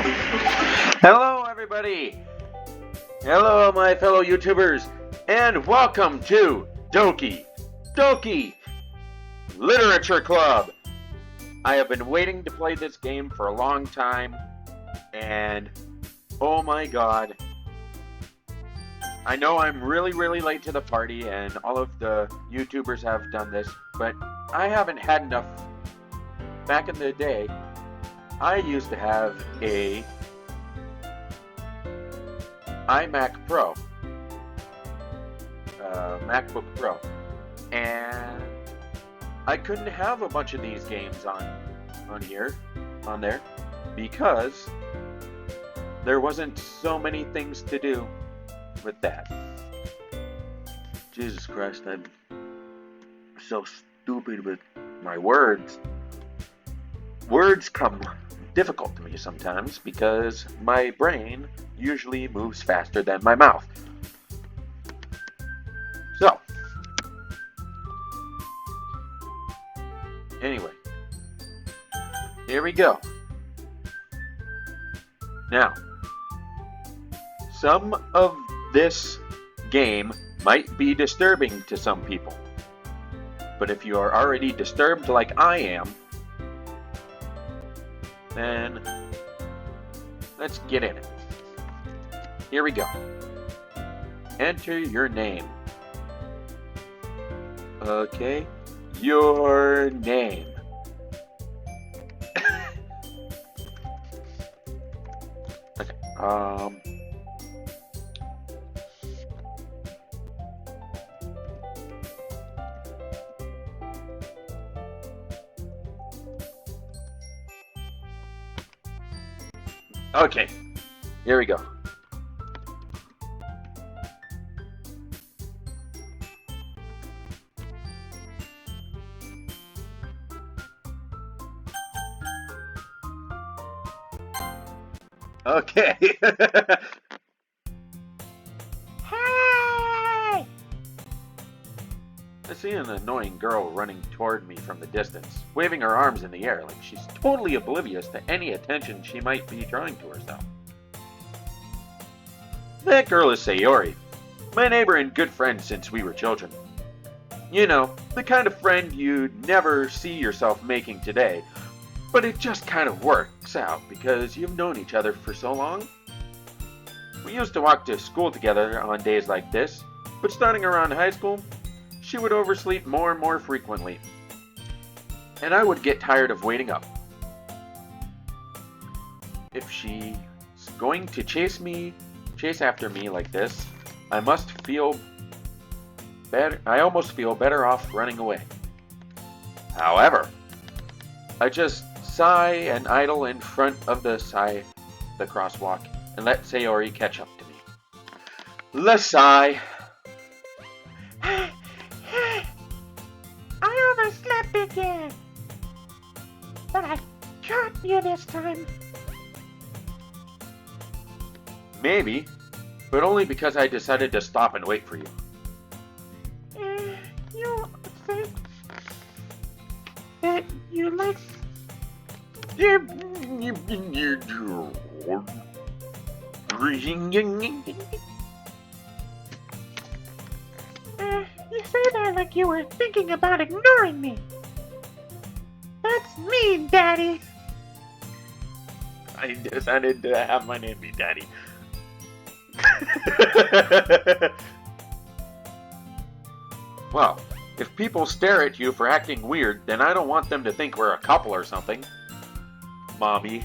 Hello, everybody! Hello, my fellow YouTubers, and welcome to Doki Literature Club. I have been waiting to play this game for a long time, and oh my god. I know I'm really late to the party, and all of the YouTubers have done this, but I haven't had enough. Back in the day, I used to have a iMac Pro, MacBook Pro, and I couldn't have a bunch of these games on there, because there wasn't so many things to do with that. Jesus Christ, I'm so stupid with my words. Words come difficult to me sometimes because my brain usually moves faster than my mouth. So, anyway, here we go. Now, some of this game might be disturbing to some people, but if you are already disturbed like I am, then let's get in it. Here we go. Enter your name. Okay, your name. Okay, okay, here we go. Okay. Hi! I see an annoying girl running toward me from the distance, waving her arms in the air like she's totally oblivious to any attention she might be drawing to herself. That girl is Sayori, my neighbor and good friend since we were children. You know, the kind of friend you'd never see yourself making today, but it just kind of works out because you've known each other for so long. We used to walk to school together on days like this, but starting around high school, she would oversleep more and more frequently, and I would get tired of waiting up. If she's going to chase after me like this, I almost feel better off running away. However, I just sigh and idle in front of the crosswalk and let Sayori catch up to me. Let's sigh. I overslept again, but I caught you this time. Maybe, but only because I decided to stop and wait for you. You think that you like... You say that like you were thinking about ignoring me. That's mean, Daddy. I decided to have my name be Daddy. Well, if people stare at you for acting weird, then I don't want them to think we're a couple or something. Mommy.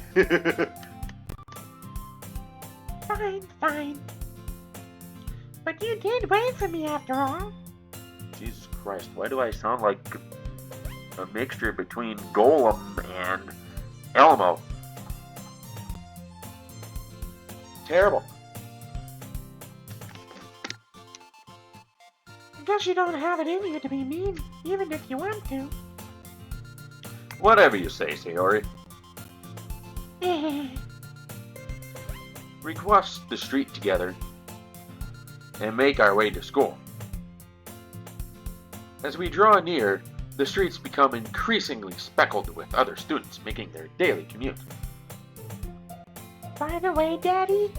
Fine. But you did wait for me after all. Jesus Christ, why do I sound like a mixture between Golem and Elmo? Terrible. I guess you don't have it in you to be mean, even if you want to. Whatever you say, Sayori. We cross the street together and make our way to school. As we draw near, the streets become increasingly speckled with other students making their daily commute. By the way, Daddy,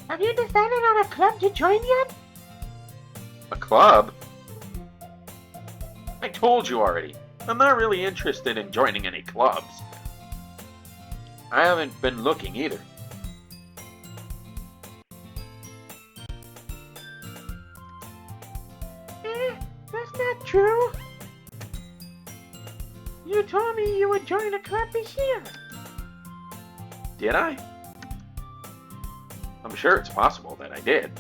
have you decided on a club to join yet? A club? I told you already. I'm not really interested in joining any clubs. I haven't been looking either. That's not true. You told me you would join a club this year. Did I? I'm sure it's possible that I did.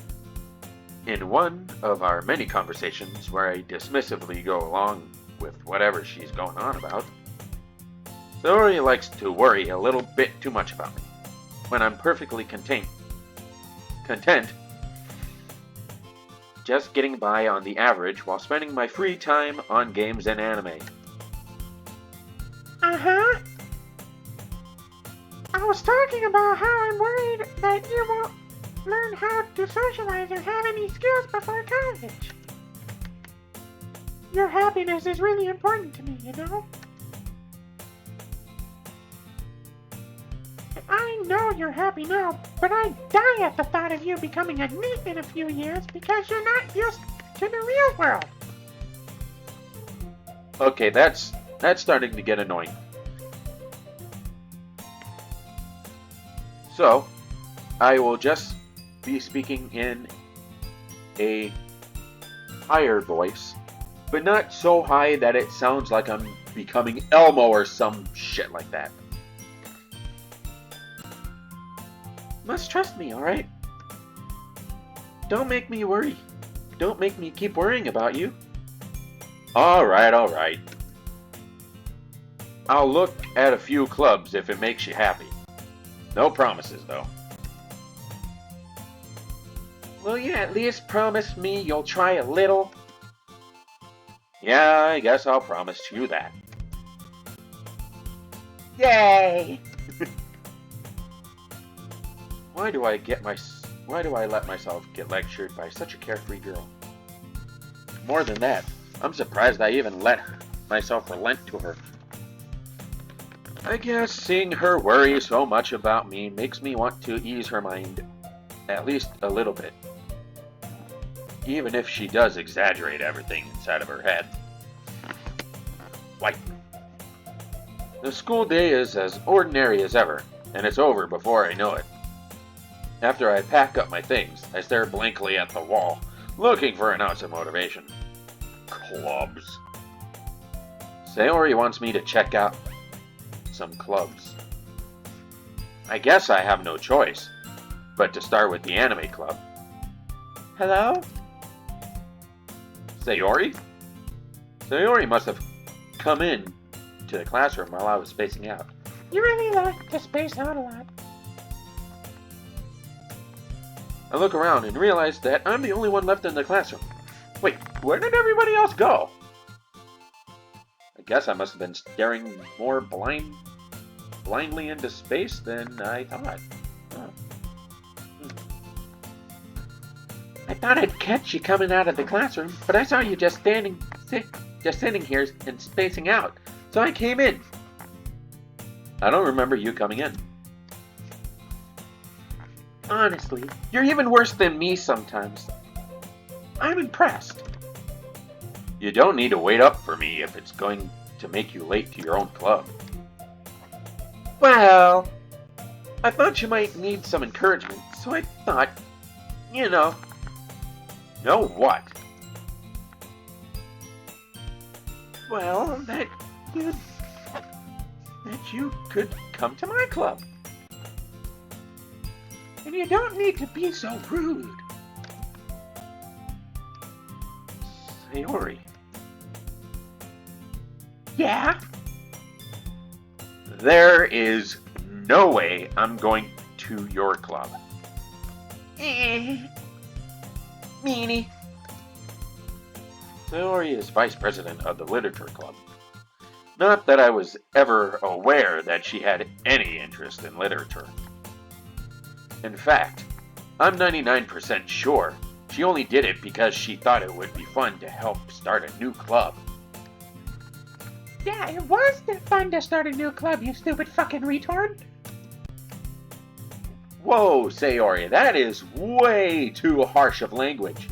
In one of our many conversations where I dismissively go along with whatever she's going on about, Saori likes to worry a little bit too much about me, when I'm perfectly content just getting by on the average while spending my free time on games and anime. Uh-huh. I was talking about how I'm worried that you won't learn how to socialize or have any skills before college. Your happiness is really important to me, you know? I know you're happy now, but I'd die at the thought of you becoming a NEET in a few years because you're not used to the real world. Okay, that's starting to get annoying. So, I will just be speaking in a higher voice, but not so high that it sounds like I'm becoming Elmo or some shit like that. Must trust me, alright? Don't make me worry. Don't make me keep worrying about you. Alright. I'll look at a few clubs if it makes you happy. No promises, though. Will you at least promise me you'll try a little? Yeah, I guess I'll promise you that. Yay! Why do I let myself get lectured by such a carefree girl? More than that, I'm surprised I even let myself relent to her. I guess seeing her worry so much about me makes me want to ease her mind, at least a little bit. Even if she does exaggerate everything inside of her head. Like, the school day is as ordinary as ever, and it's over before I know it. After I pack up my things, I stare blankly at the wall, looking for an ounce of motivation. Clubs. Saori wants me to check out some clubs. I guess I have no choice, but to start with the anime club. Hello? Saori? Saori must have come in to the classroom while I was spacing out. You really like to space out a lot. I look around and realize that I'm the only one left in the classroom. Wait, where did everybody else go? I guess I must have been staring more blindly into space than I thought. I thought I'd catch you coming out of the classroom, but I saw you just sitting here and spacing out, so I came in. I don't remember you coming in. Honestly, you're even worse than me sometimes. I'm impressed. You don't need to wait up for me if it's going to make you late to your own club. Well, I thought you might need some encouragement, so I thought, you know. Know what? Well, that you could come to my club. And you don't need to be so rude. Saori. Yeah? There is no way I'm going to your club. Meanie. Saori is vice president of the literature club. Not that I was ever aware that she had any interest in literature. In fact, I'm 99% sure she only did it because she thought it would be fun to help start a new club. Yeah, it was fun to start a new club, you stupid fucking retard. Whoa, Sayori, that is way too harsh of language.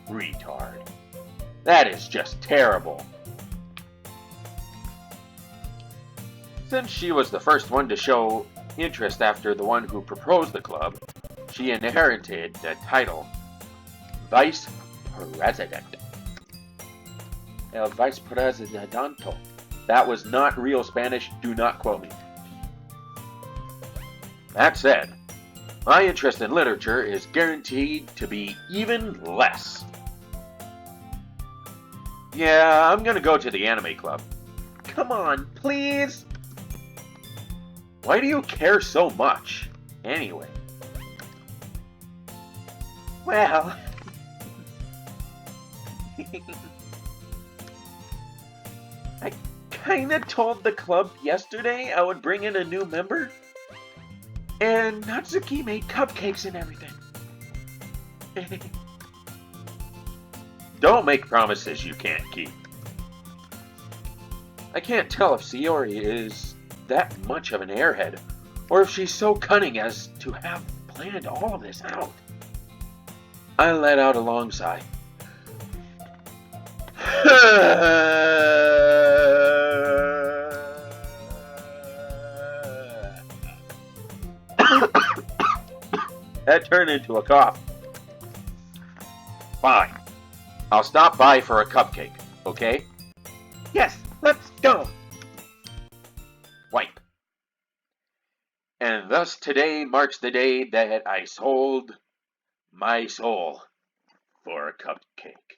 Retard. That is just terrible. Since she was the first one to show interest after the one who proposed the club, she inherited the title Vice President. El Vice Presidente. That was not real Spanish, do not quote me. That said, my interest in literature is guaranteed to be even less. Yeah, I'm gonna go to the anime club. Come on, please! Why do you care so much, anyway? Well... I kinda told the club yesterday I would bring in a new member. And Natsuki made cupcakes and everything. Don't make promises you can't keep. I can't tell if Sayori is that much of an airhead, or if she's so cunning as to have planned all of this out. I let out a long sigh. That turned into a cough. Fine. I'll stop by for a cupcake, okay? Yes, let's go. Wipe. And thus today marks the day that I sold my soul for a cupcake.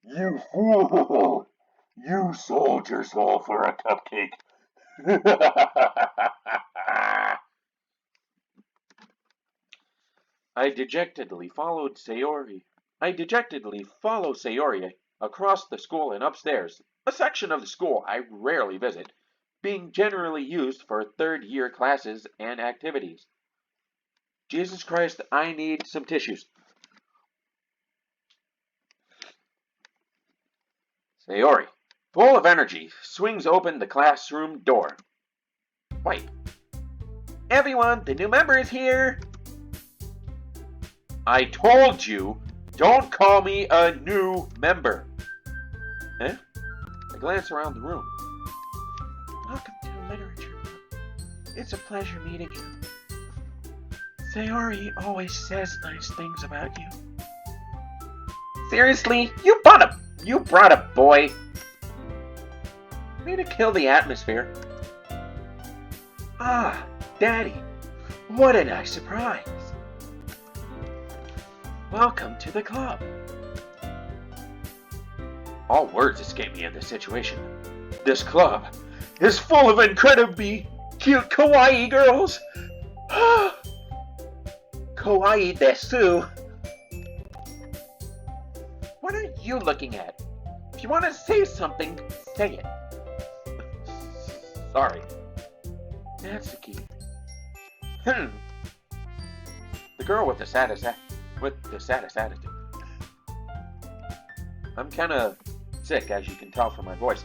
You fool! You sold your soul for a cupcake. I dejectedly follow Sayori across the school and upstairs, a section of the school I rarely visit, being generally used for third-year classes and activities. Jesus Christ, I need some tissues. Sayori, full of energy, swings open the classroom door. Wait. Everyone, the new member is here! I told you, don't call me a new member. Eh? I glance around the room. Welcome to the Literature Club. It's a pleasure meeting you. Sayori always says nice things about you. Seriously? You brought a boy? Way to kill the atmosphere. Ah, Daddy. What a nice surprise. Welcome to the club. All words escape me in this situation. This club is full of incredibly cute kawaii girls. Kawaii desu. What are you looking at? If you want to say something, say it. Sorry. Natsuki. The girl with the saddest attitude. I'm kinda sick, as you can tell from my voice.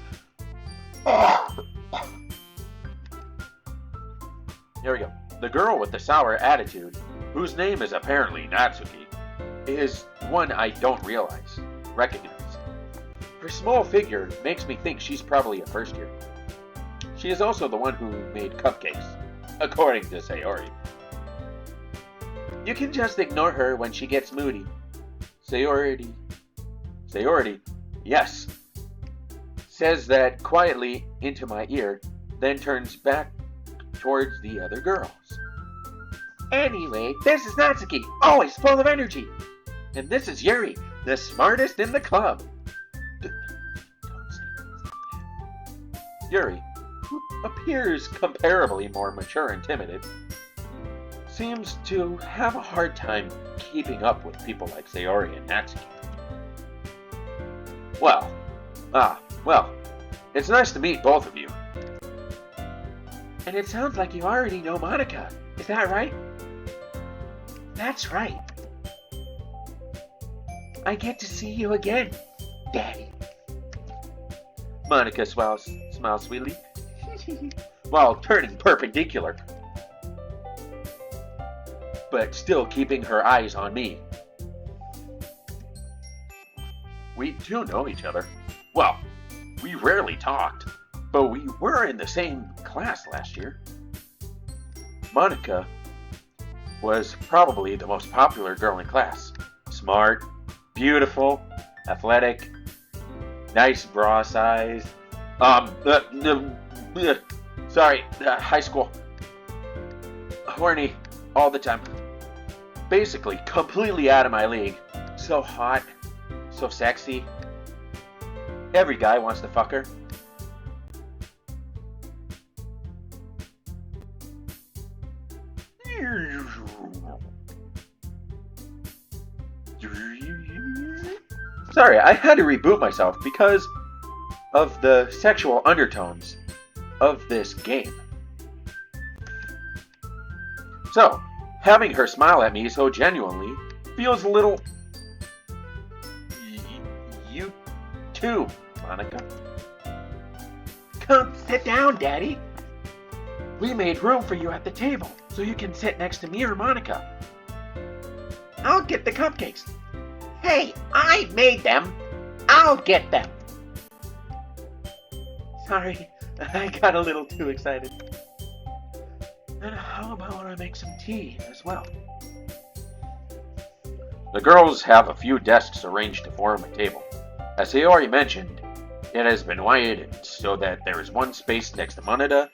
Here we go. The girl with the sour attitude, whose name is apparently Natsuki, is one I don't recognize. Her small figure makes me think she's probably a first year. She is also the one who made cupcakes, according to Sayori. You can just ignore her when she gets moody. Sayori, yes, says that quietly into my ear, then turns back towards the other girls. Anyway, this is Natsuki, always full of energy. And this is Yuri, the smartest in the club. Don't say things like that. Yuri, who appears comparably more mature and timid, seems to have a hard time keeping up with people like Sayori and Natsuki. Well, it's nice to meet both of you. And it sounds like you already know Monica. Is that right? That's right. I get to see you again, Daddy. Monica smiles sweetly, while turning perpendicular, but still keeping her eyes on me. We do know each other. Well, we rarely talked, but we were in the same class last year. Monica was probably the most popular girl in class. Smart, beautiful, athletic, nice bra size. High school. Horny all the time. Basically, completely out of my league. So hot, so sexy. Every guy wants to fuck her. Sorry, I had to reboot myself because of the sexual undertones of this game. So, having her smile at me so genuinely feels a little... You too, Monica. Come sit down, Daddy. We made room for you at the table, so you can sit next to me or Monica. I'll get the cupcakes. Hey, I made them. I'll get them. Sorry, I got a little too excited. And how about I make some tea as well? The girls have a few desks arranged to form a table. As Sayori mentioned, it has been widened so that there is one space next to Monida.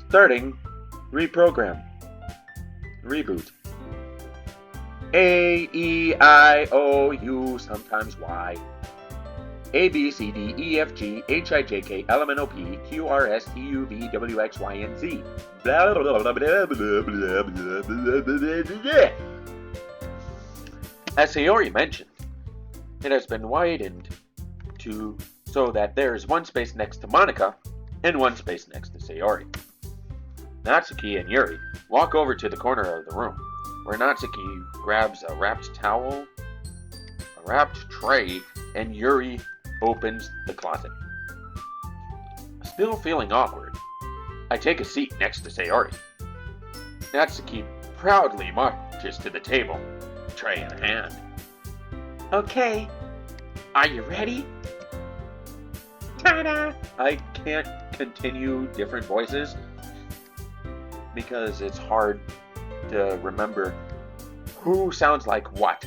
Starting reprogram. Reboot. A, E, I, O, U, sometimes Y. A, B, C, D, E, F, G, H, I, J, K, L, M, N, O, P, Q, R, S, T, U, V, W, X, Y, and Z. Blah, blah, blah, blah, blah, blah, blah, blah, blah, blah. As Sayori mentioned, it has been widened so that there is one space next to Monica and one space next to Sayori. Natsuki and Yuri walk over to the corner of the room, where Natsuki grabs a wrapped towel, a wrapped tray, and Yuri opens the closet. Still feeling awkward, I take a seat next to Sayori. Natsuki proudly marches to the table, tray in hand. Okay, are you ready? Ta-da! I can't continue different voices because it's hard to remember who sounds like what.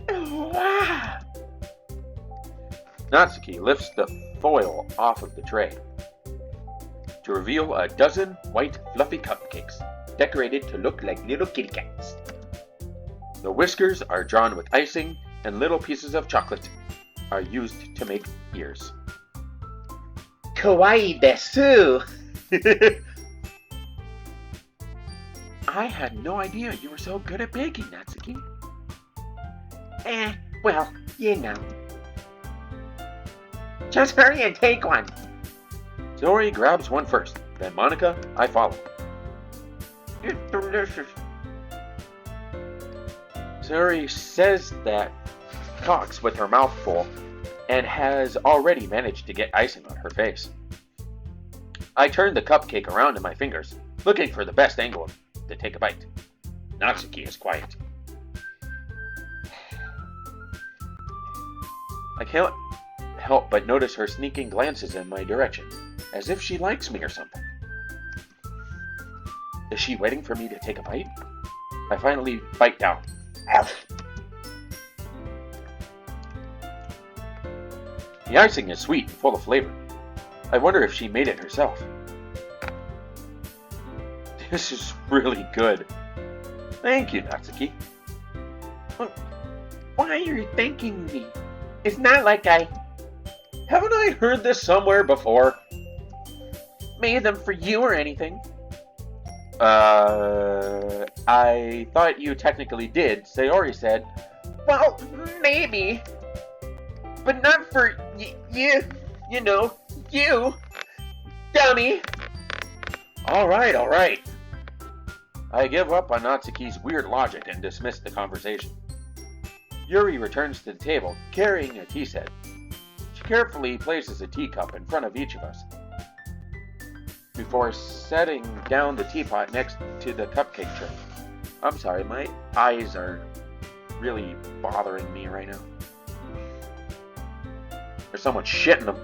Wow. Natsuki lifts the foil off of the tray to reveal a dozen white fluffy cupcakes decorated to look like little kitty cats. The whiskers are drawn with icing and little pieces of chocolate are used to make ears. Kawaii desu! I had no idea you were so good at baking, Natsuki. Well, you know. Just hurry and take one. Sayori grabs one first, then Monica, I follow. It's delicious. Sayori says that talks with her mouth full and has already managed to get icing on her face. I turn the cupcake around in my fingers, looking for the best angle to take a bite. Natsuki is quiet. I can't help but notice her sneaking glances in my direction, as if she likes me or something. Is she waiting for me to take a bite? I finally bite down. The icing is sweet and full of flavor. I wonder if she made it herself. This is really good. Thank you, Natsuki. Why are you thanking me? It's not like I... Haven't I heard this somewhere before? Made them for you or anything? I thought you technically did, Sayori said. Well, maybe. But not for you know, you. dummy! Alright, alright. I give up on Natsuki's weird logic and dismiss the conversation. Yuri returns to the table, carrying a tea set. She carefully places a teacup in front of each of us, before setting down the teapot next to the cupcake tray. I'm sorry, my eyes are really bothering me right now. There's so much shit in them.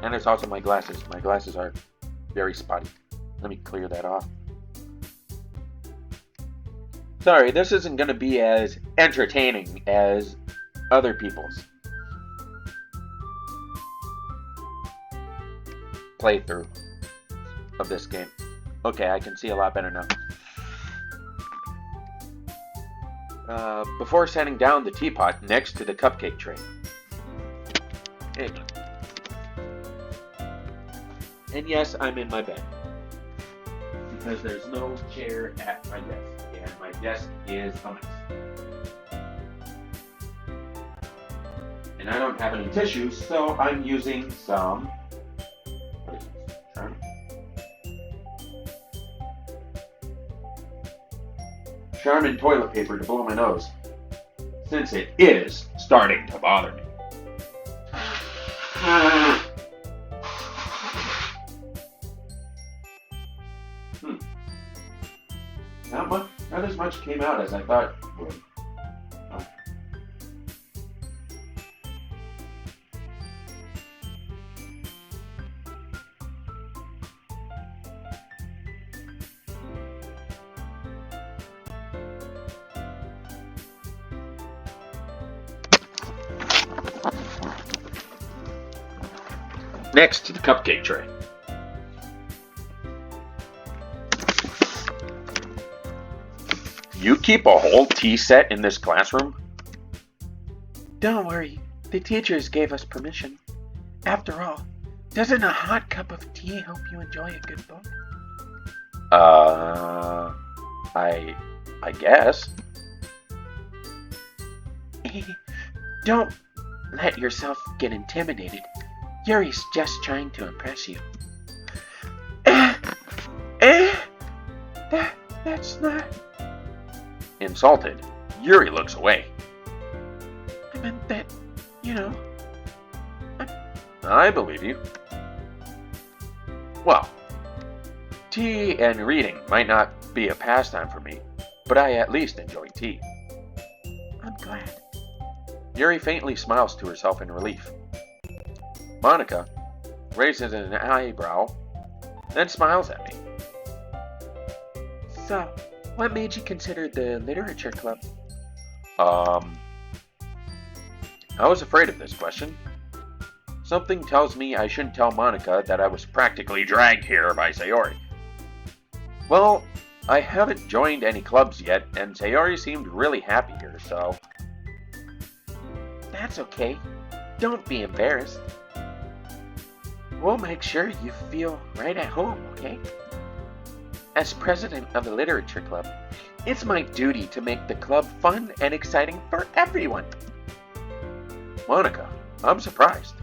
And there's also my glasses. My glasses are very spotty. Let me clear that off. Sorry, this isn't going to be as entertaining as other people's playthrough of this game. Okay, I can see a lot better now. Before setting down the teapot next to the cupcake tray. Hey. And yes, I'm in my bed. Because there's no chair at my desk. And my desk is a mess. And I don't have any tissues, so I'm using some... What is this? Charmin? Charmin toilet paper to blow my nose, since it is starting to bother me. Not as much came out as I thought it would. Oh. Next to the cupcake tray. You keep a whole tea set in this classroom? Don't worry, the teachers gave us permission. After all, doesn't a hot cup of tea help you enjoy a good book? I guess. Don't let yourself get intimidated. Yuri's just trying to impress you. That's not... Insulted, Yuri looks away. I meant that, you know... I believe you. Well, tea and reading might not be a pastime for me, but I at least enjoy tea. I'm glad. Yuri faintly smiles to herself in relief. Monica raises an eyebrow, then smiles at me. So, what made you consider the literature club? I was afraid of this question. Something tells me I shouldn't tell Monica that I was practically dragged here by Sayori. Well, I haven't joined any clubs yet, and Sayori seemed really happy here, so... That's okay. Don't be embarrassed. We'll make sure you feel right at home, okay? As president of the literature club, it's my duty to make the club fun and exciting for everyone. Monica, I'm surprised.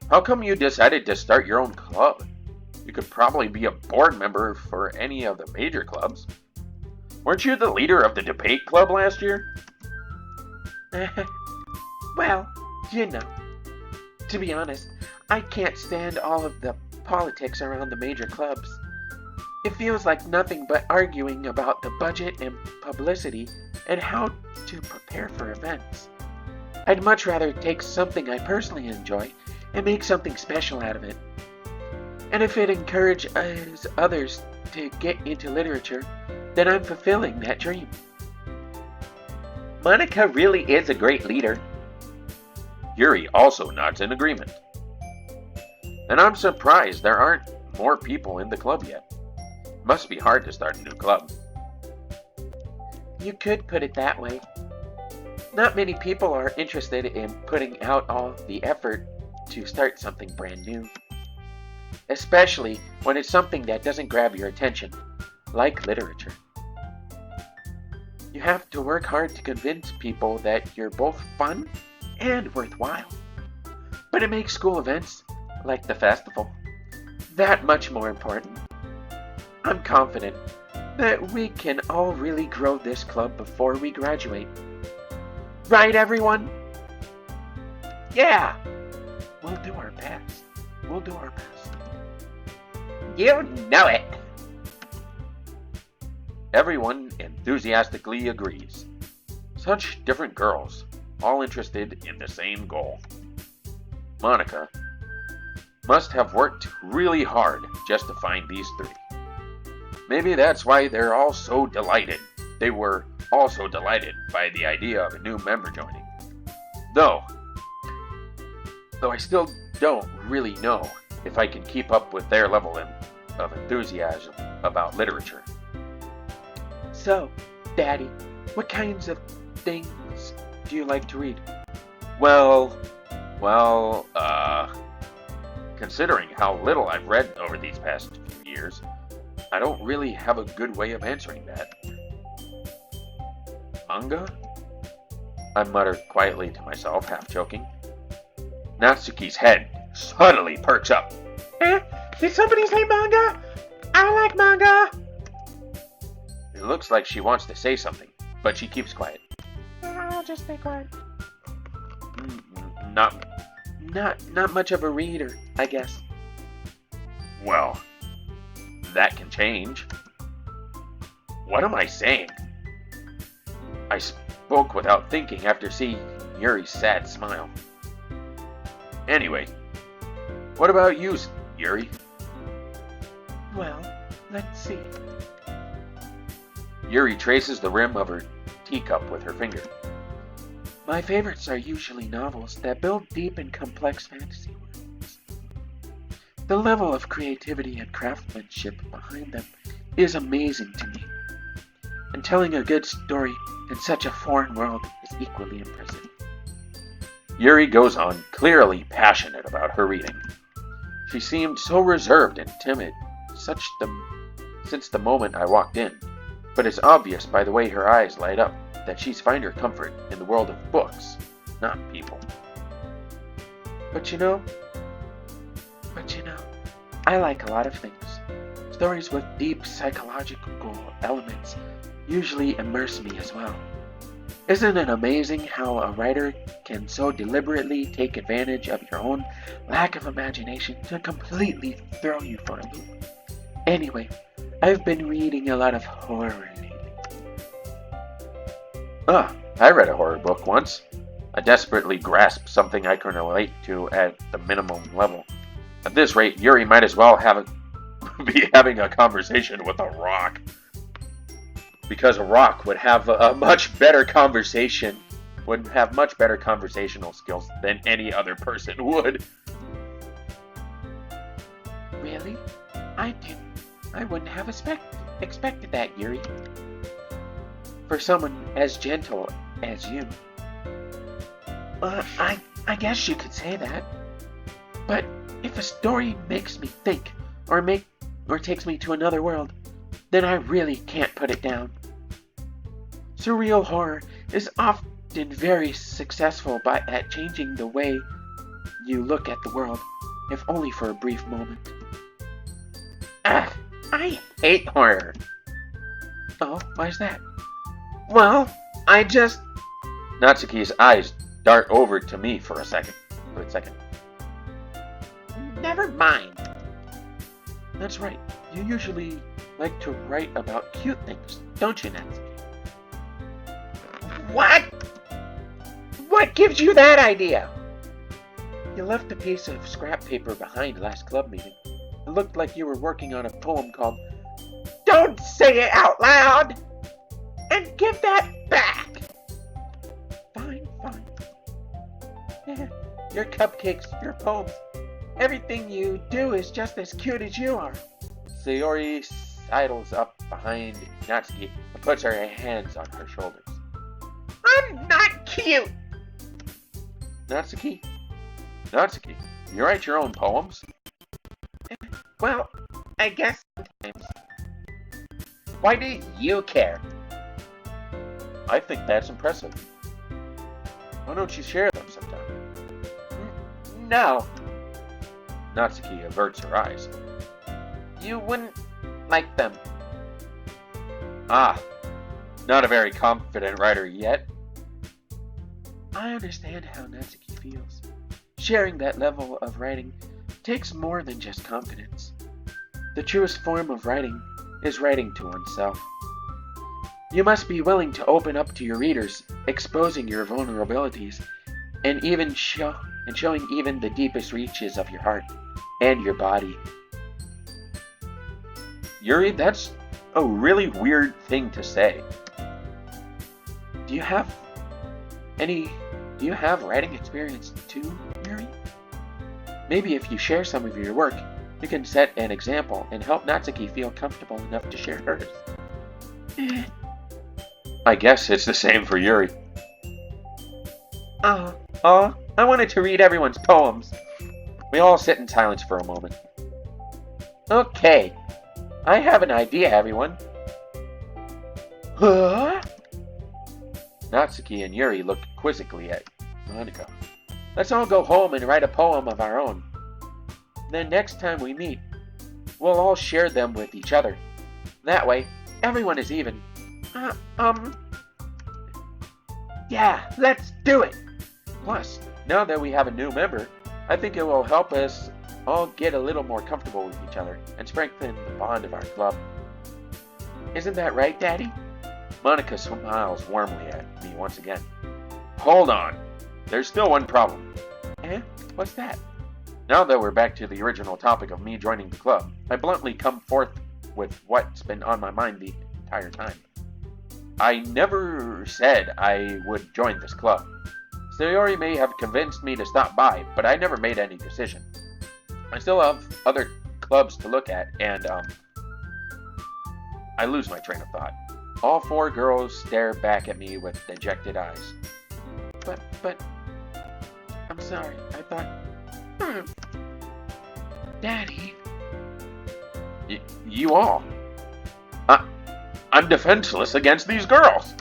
How come you decided to start your own club? You could probably be a board member for any of the major clubs. Weren't you the leader of the debate club last year? Well, you know, to be honest, I can't stand all of the politics around the major clubs. It feels like nothing but arguing about the budget and publicity and how to prepare for events. I'd much rather take something I personally enjoy and make something special out of it. And if it encourages others to get into literature, then I'm fulfilling that dream. Monica really is a great leader. Yuri also nods in agreement. And I'm surprised there aren't more people in the club yet. Must be hard to start a new club. You could put it that way. Not many people are interested in putting out all the effort to start something brand new. Especially when it's something that doesn't grab your attention, like literature. You have to work hard to convince people that you're both fun and worthwhile. but it makes school events, like the festival, that much more important. I'm confident that we can all really grow this club before we graduate. Right, everyone? Yeah! We'll do our best. We'll do our best. You know it! Everyone enthusiastically agrees. Such different girls, all interested in the same goal. Monica must have worked really hard just to find these three. Maybe that's why they're all so delighted. They were also delighted by the idea of a new member joining. Though I still don't really know if I can keep up with their level of enthusiasm about literature. So, Daddy, what kinds of things do you like to read? Well, considering how little I've read over these past few years, I don't really have a good way of answering that. Manga? I muttered quietly to myself, half joking. Natsuki's head suddenly perks up. Did somebody say manga? I like manga! It looks like she wants to say something, but she keeps quiet. I'll just stay quiet. Not much of a reader, I guess. Well, that can change. What am I saying? I spoke without thinking after seeing Yuri's sad smile. Anyway, what about you, Yuri? Well, let's see. Yuri traces the rim of her teacup with her finger. My favorites are usually novels that build deep and complex fantasy worlds. The level of creativity and craftsmanship behind them is amazing to me, and telling a good story in such a foreign world is equally impressive. Yuri goes on, clearly passionate about her reading. She seemed so reserved and timid since the moment I walked in, but it's obvious by the way her eyes light up that she's found her comfort in the world of books, not people. But you know, I like a lot of things. Stories with deep psychological elements usually immerse me as well. Isn't it amazing how a writer can so deliberately take advantage of your own lack of imagination to completely throw you for a loop? Anyway, I've been reading a lot of horror lately. I read a horror book once. I desperately grasped something I can relate to at the minimum level. At this rate, Yuri might as well be having a conversation with a rock. Because a rock would have much better conversational skills than any other person would. Really? I wouldn't have expected that, Yuri. For someone as gentle as you. I guess you could say that. But if a story makes me think, or takes me to another world, then I really can't put it down. Surreal horror is often very successful at changing the way you look at the world, if only for a brief moment. I hate horror. Oh, why's that? Well, Natsuki's eyes dart over to me for a second. Never mind. That's right. You usually like to write about cute things, don't you, Natsuki? What? What gives you that idea? You left a piece of scrap paper behind last club meeting. It looked like you were working on a poem called Don't Say It Out Loud! And give that back! Fine. Yeah, your cupcakes, your poems, everything you do is just as cute as you are. Sayori sidles up behind Natsuki and puts her hands on her shoulders. I'm not cute! Natsuki, you write your own poems? Well, I guess sometimes. Why do you care? I think that's impressive. Why don't you share them sometime? No, Natsuki averts her eyes. you wouldn't like them. Ah, not a very confident writer yet. I understand how Natsuki feels. Sharing that level of writing takes more than just confidence. The truest form of writing is writing to oneself. You must be willing to open up to your readers, exposing your vulnerabilities, and showing even the deepest reaches of your heart and your body. Yuri, that's a really weird thing to say. Do you have writing experience too, Yuri? Maybe if you share some of your work, you can set an example and help Natsuki feel comfortable enough to share hers. I guess it's the same for Yuri. I wanted to read everyone's poems. We all sit in silence for a moment. Okay, I have an idea, everyone. Huh? Natsuki and Yuri look quizzically at Monica. Let's all go home and write a poem of our own. Then next time we meet, we'll all share them with each other. That way, everyone is even. Yeah, let's do it! Plus, now that we have a new member, I think it will help us all get a little more comfortable with each other and strengthen the bond of our club. Isn't that right, Daddy? Monica smiles warmly at me once again. Hold on. There's still one problem. Eh? What's that? Now that we're back to the original topic of me joining the club, I bluntly come forth with what's been on my mind the entire time. I never said I would join this club. Sayori may have convinced me to stop by, but I never made any decision. I still have other clubs to look at, and, I lose my train of thought. All four girls stare back at me with dejected eyes. But, I'm sorry, I thought, Daddy. You all. I'm defenseless against these girls.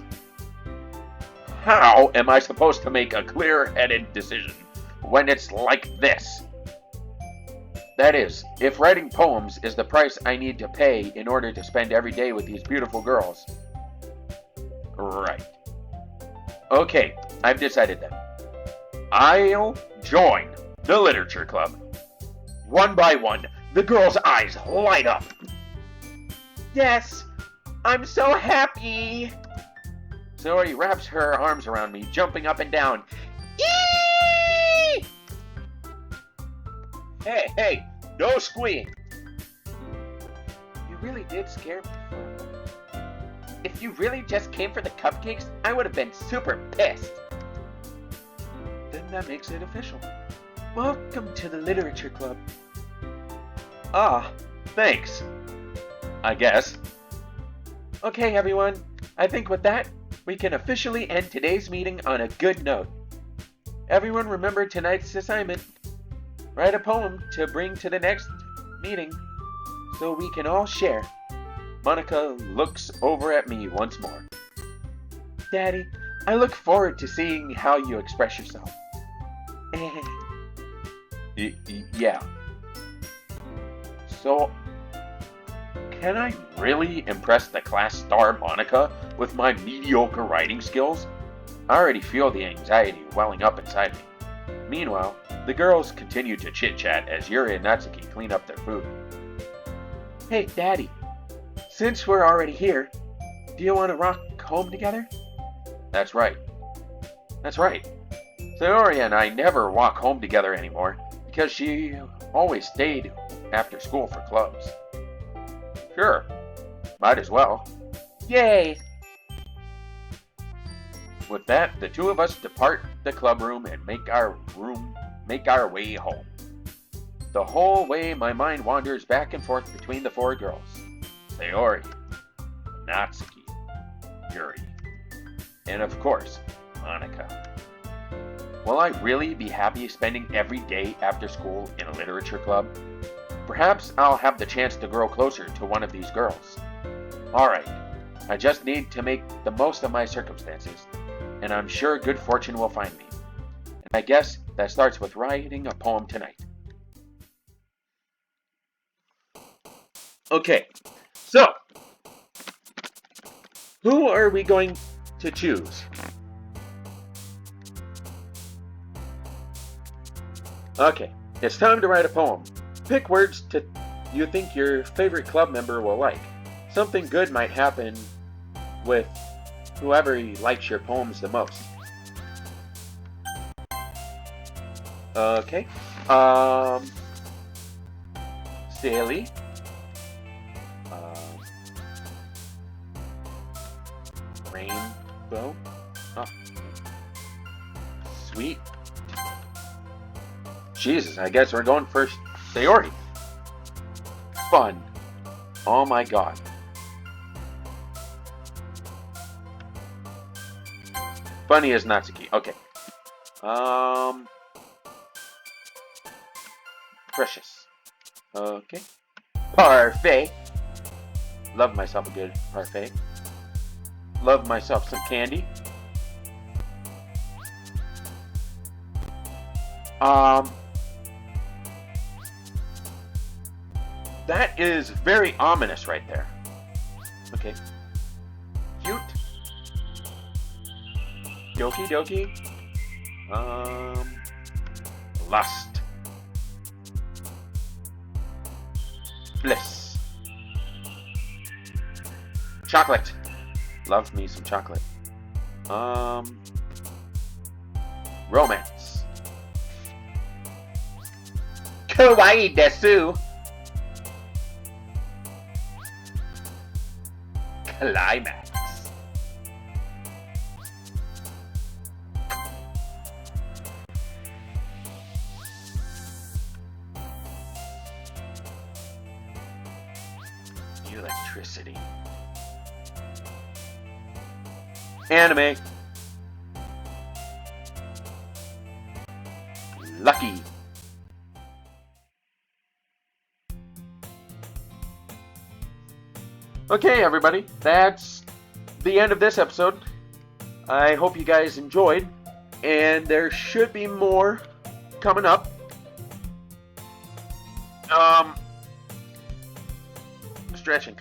How am I supposed to make a clear-headed decision when it's like this? That is, if writing poems is the price I need to pay in order to spend every day with these beautiful girls. Right. Okay, I've decided then. I'll join the literature club. One by one, the girls' eyes light up. Yes, I'm so happy. Sayori wraps her arms around me, jumping up and down. Eee! Hey, no squeeing. You really did scare me for a moment. If you really just came for the cupcakes, I would have been super pissed. Then that makes it official. Welcome to the literature club. Ah, thanks. I guess. Okay, everyone. I think with that, we can officially end today's meeting on a good note. Everyone remember tonight's assignment. Write a poem to bring to the next meeting so we can all share. Monica looks over at me once more. Daddy, I look forward to seeing how you express yourself. Yeah. So, can I really impress the class star Monica with my mediocre writing skills? I already feel the anxiety welling up inside me. Meanwhile, the girls continue to chit-chat as Yuri and Natsuki clean up their food. Hey, Daddy, since we're already here, do you want to rock home together? That's right. Sayori and I never walk home together anymore because she always stayed after school for clubs. Sure, might as well. Yay! With that, the two of us depart the club room and make our way home. The whole way my mind wanders back and forth between the four girls. Sayori, Natsuki, Yuri, and of course, Monica. Will I really be happy spending every day after school in a literature club? Perhaps I'll have the chance to grow closer to one of these girls. Alright, I just need to make the most of my circumstances, and I'm sure good fortune will find me. I guess that starts with writing a poem tonight. Okay, so who are we going to choose? Okay, it's time to write a poem. Pick words you think your favorite club member will like. Something good might happen with whoever likes your poems the most. Okay. Silly. Rainbow. Oh. Sweet. Jesus, I guess we're going first. Sayori. Fun. Oh my god. Funny as Natsuki. Okay. Precious. Okay. Parfait. Love myself a good parfait. Love myself some candy. That is very ominous right there. Okay. Cute. Doki Doki. Lust. Bliss. Chocolate. Love me some chocolate. Romance. Kawaii desu. Climax. Electricity. Anime. Lucky. Okay, everybody, that's the end of this episode. I hope you guys enjoyed, and there should be more coming up. Stretching.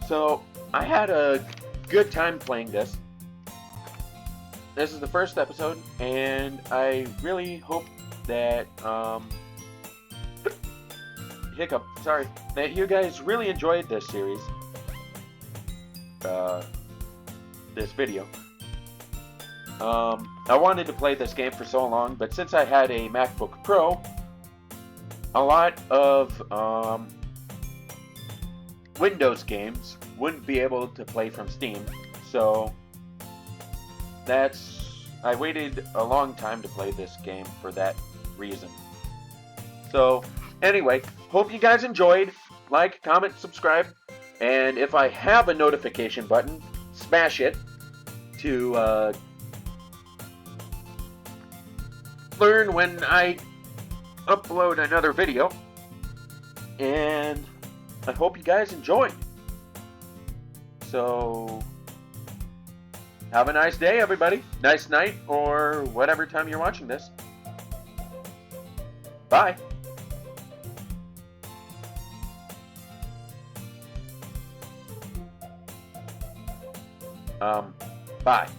So, I had a good time playing this. This is the first episode, and I really hope that, that you guys really enjoyed this series. This video. I wanted to play this game for so long, but since I had a MacBook Pro, a lot of Windows games wouldn't be able to play from Steam, so I waited a long time to play this game for that reason. So anyway, hope you guys enjoyed. Like, comment, subscribe, and if I have a notification button, smash it to learn when I upload another video. And I hope you guys enjoyed. So have a nice day, everybody. Nice night, or whatever time you're watching this. Bye. Bye.